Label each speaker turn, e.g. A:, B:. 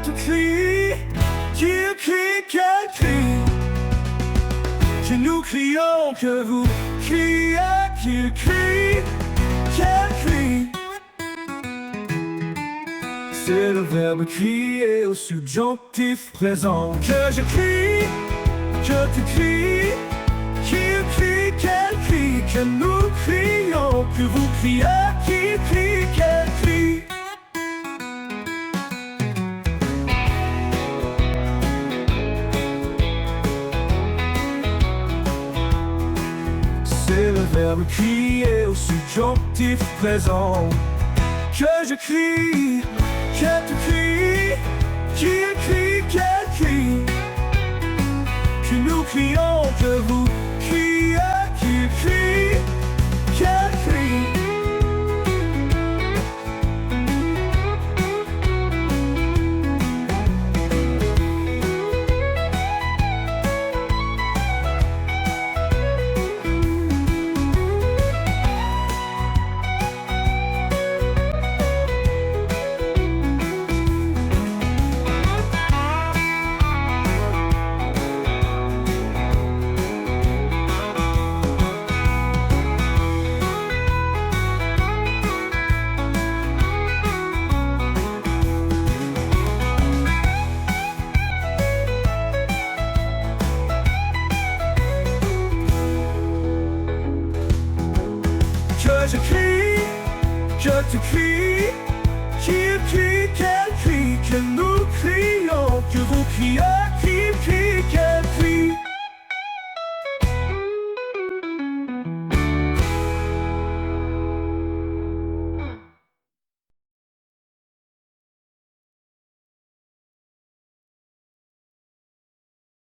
A: tu cries, qui crie, qu'elle crie, que nous crions, que vous criez, qu'il crie, qu'elle crie. C'est le verbe crier au subjonctif présent. Que je crie, que tu cries, qu'il crie, qu'elle crie, que nous crions, que vous criez, qu'il crie, qu'elle crie. C'est le verbe crier au subjonctif présent. Que je crie, que tu cries, qu'il crie, qu'elle crie, que nous crions, que vous criez, qu'il crie, qu'elle crie. Que je crie, que tu cries, qu'il crie, qu'elle crie, que nous crions, que vous criez.